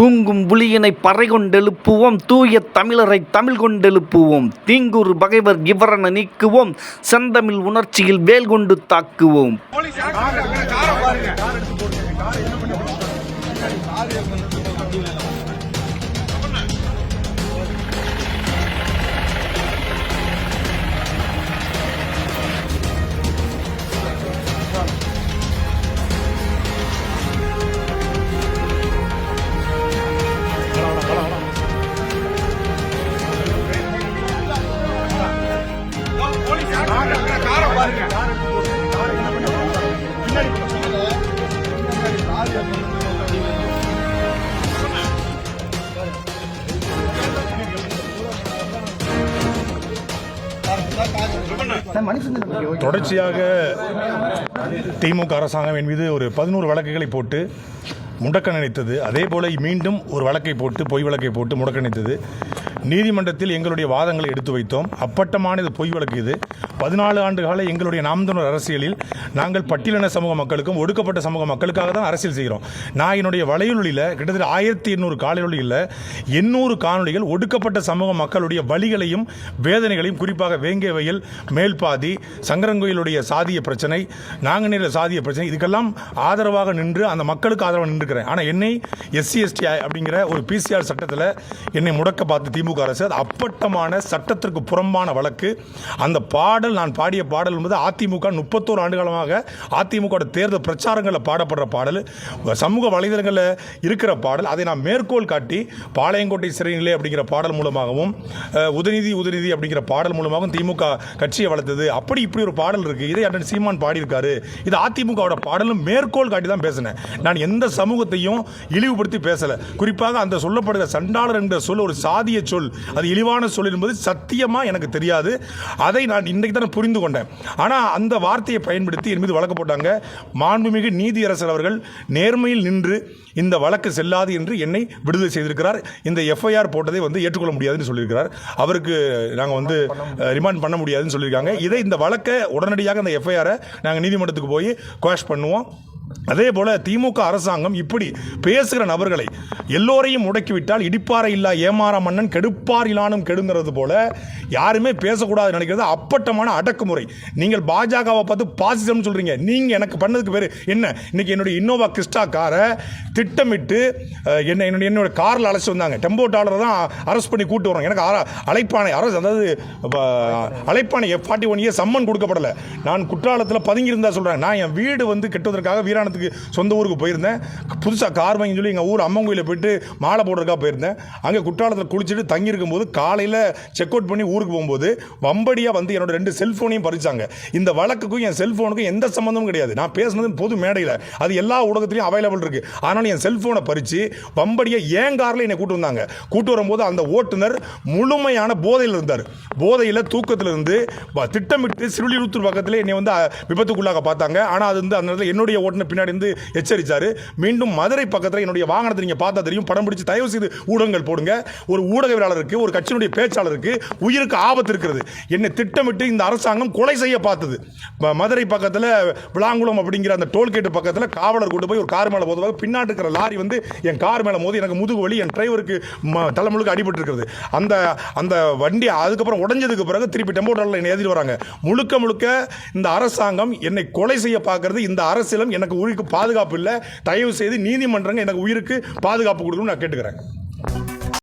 தூங்கும் புலியினை பறை கொண்டெழுப்புவோம், தூய தமிழரை தமிழ் கொண்டெழுப்புவோம், தீங்குறு பகைவர் இவரென நீக்குவோம், செந்தமிழ் உணர்ச்சியில் வேல் கொண்டு தாக்குவோம். தொடர்ச்சியாக திமுக அரசாங்கம் என் மீது ஒரு 11 வழக்குகளை போட்டு முடக்க நினைத்தது. அதே போல மீண்டும் ஒரு வழக்கை போட்டு பொய் வழக்கை போட்டு முடக்க நினைத்தது. நீதிமன்றத்தில் எங்களுடைய வாதங்களை எடுத்து வைத்தோம். அப்பட்டமான இது பொய் வழக்கு. இது 14 ஆண்டு கால எங்களுடைய நாம் தமிழர் அரசியலில் நாங்கள் பட்டியலின சமூக மக்களுக்கும் ஒடுக்கப்பட்ட சமூக மக்களுக்காக தான் அரசியல் செய்கிறோம். நான் என்னுடைய வலையொலியில் கிட்டத்தட்ட 1800 காணொலியில் 800 காணொலிகள் ஒடுக்கப்பட்ட சமூக மக்களுடைய வழிகளையும் வேதனைகளையும், குறிப்பாக வேங்கை வயல், மேல்பாதி, சங்கரங்கோயிலுடைய சாதிய பிரச்சனை, நாங்குநேரில் சாதிய பிரச்சனை, இதுக்கெல்லாம் ஆதரவாக நின்று அந்த மக்களுக்கு ஆதரவாக நின்று. ஆனால் என்னை SC/ST அப்படிங்கிற ஒரு PCR சட்டத்தில் என்னை முடக்க பார்த்து திமுக அரசு. அது அப்பட்டமான சட்டத்திற்கு புறம்பான வழக்கு. அந்த பாடல், நான் பாடிய பாடல் என்பது அதிமுக 31 ஆண்டு காலமாக அதிமுக தேர்தல் பிரச்சாரங்களில் பாடப்படுற பாடல், சமூக வலைதளங்களில் இருக்கிற பாடல். அதை நான் மேற்கோள் காட்டி பாளையங்கோட்டை சிறைநிலை அப்படிங்கிற பாடல் மூலமாகவும், உதயநிதி அப்படிங்கிற பாடல் மூலமாகவும் திமுக கட்சியை வளர்த்தது. அப்படி இப்படி ஒரு பாடல் இருக்கு. இதை அண்ணன் சீமான் பாடியிருக்காரு. இது அதிமுகவோட பாடலும் மேற்கோள் காட்டி தான் பேசினேன். நான் எந்த சமூகத்தையும் இழிவுபடுத்தி பேசல. குறிப்பாக அந்த சொல்லப்படுகிற சண்டாளர் என்ற சொல் ஒரு சாதிய சொல், அது இழிவான சொல் என்பது சத்தியமா எனக்கு தெரியாது. அதை நான் இன்றைக்கு தான் புரிந்து கொண்டேன். ஆனால் அந்த வார்த்தையை பயன்படுத்தி என் மீது வழக்கு போட்டாங்க. மாண்புமிகு நீதியரசர் அவர்கள் நேர்மையில் நின்று இந்த வழக்கு செல்லாது என்று என்னை விடுதலை செய்திருக்கிறார். இந்த FIR போட்டதை ஏற்றுக்கொள்ள முடியாதுன்னு சொல்லியிருக்கிறார். அவருக்கு நாங்கள் ரிமாண்ட் பண்ண முடியாதுன்னு சொல்லியிருக்காங்க. இதை இந்த வழக்கை உடனடியாக அந்த FIR நாங்கள் நீதிமன்றத்துக்கு போய் குவாஷ் பண்ணுவோம். அதே போல திமுக அரசாங்கம் இப்படி பேசுகிற நபர்களை எல்லோரையும் முடக்கிவிட்டால் இடிப்பாறை இல்லா ஏமாற மன்னன் கெடுப்பார் இலானும் கெடுங்கிறது போல யாருமே பேசக்கூடாது நினைக்கிறது அப்பட்டமான அடக்குமுறை. நீங்கள் பாஜகவை பார்த்து பாசிசம் சொல்றீங்க. நீங்க எனக்கு பண்ணதுக்கு பேர் என்ன? இன்னைக்கு என்னுடைய இன்னோவா கிறிஸ்டா காரை திட்டமிட்டு என்னோட காரில் அழைச்சி வந்தாங்க. டெம்போ டாலரை தான் அரெஸ்ட் பண்ணி கூட்டு வரோம். எனக்கு அழைப்பானை அரசு, அதாவது அழைப்பானை F41A சம்மன் கொடுக்கப்படலை. நான் குற்றாலத்தில் பதுங்கி இருந்தா சொல்றேன். நான் என் வீடு கெட்டுவதற்காக வீராணத்துக்கு சொந்த ஊருக்கு போயிருந்தேன். புதுசாக கார் வாங்கி சொல்லி எங்கள் ஊர் அம்மன் கோயிலில் போயிட்டு மாலை போடுறதுக்காக போயிருந்தேன். அங்கே குற்றாலத்தில் குளிச்சுட்டு தங்கியிருக்கும் போது காலையில் செக் அவுட் பண்ணி ஊருக்கு போகும்போது வம்படியாக என்னோட 2 செல்ஃபோனையும் பறிச்சாங்க. இந்த வழக்குக்கும் என் செல்ஃபோனுக்கும் எந்த சம்மந்தமும் கிடையாது. நான் பேசுனது பொது மேடையில், அது எல்லா ஊடகத்திலையும் அவைலபிள் இருக்கு. ஆனால் என் செல்ஃபோனை பறித்து வம்படியாக ஏன் காரில் என்னை கூட்டு வந்தாங்க. கூட்டு வரும்போது அந்த ஓட்டுநர் முழுமையான போதையில் இருந்தார். போதையில் தூக்கத்தில் இருந்து திட்டமிட்டு சிறுலிருத்தூர் பக்கத்தில் என்னை விபத்துக்குள்ளாக பார்த்தாங்க. ஆனால் அது அந்த நேரத்தில் என்னுடைய ஓட்டுநர் பின்னாடி இருந்து எச்சரித்தார். மீண்டும் மதுரை பக்கத்தில் என்னுடைய வாகனத்தை நீங்கள் பார்த்தா தெரியும். படம் பிடிச்சு தயவு செய்து ஊடகங்கள் போடுங்க. ஒரு ஊடகவியலாளருக்கு, ஒரு கட்சியினுடைய பேச்சாளருக்கு உயிருக்கு ஆபத்து இருக்கிறது. என்னை திட்டமிட்டு இந்த அரசாங்கம் கொலை செய்ய பார்த்தது. மதுரை பக்கத்தில் விளாங்குளம் அப்படிங்கிற அந்த டோல்கேட்டு பக்கத்தில் காவலர் கொண்டு போய் ஒரு கார் மேலே மோதுவாங்க. பின்னாடி இருக்கிற லாரி என் கார் மேலே மோதி எனக்கு முதுகு வலி, என் டிரைவருக்கு தலைமுழுக்கு அடிபட்டு இருக்கிறது. அந்த வண்டி அதுக்கப்புறம் உடஞ்சதுக்கு பிறகு திருப்பி டெம்போ டாலரில் என்னை ஏற்றிட்டு வராங்க. முழுக்க இந்த அரசாங்கம் என்னை கொலை செய்ய பார்க்கறது. இந்த அரசியலும் எனக்கு உயிருக்கு பாதுகாப்பு இல்லை. தயவு செய்து நீதிமன்றங்கள் எனக்கு உயிருக்கு பாதுகாப்பு கொடுக்கணும்னு நான் கேட்டுக்கிறேன்.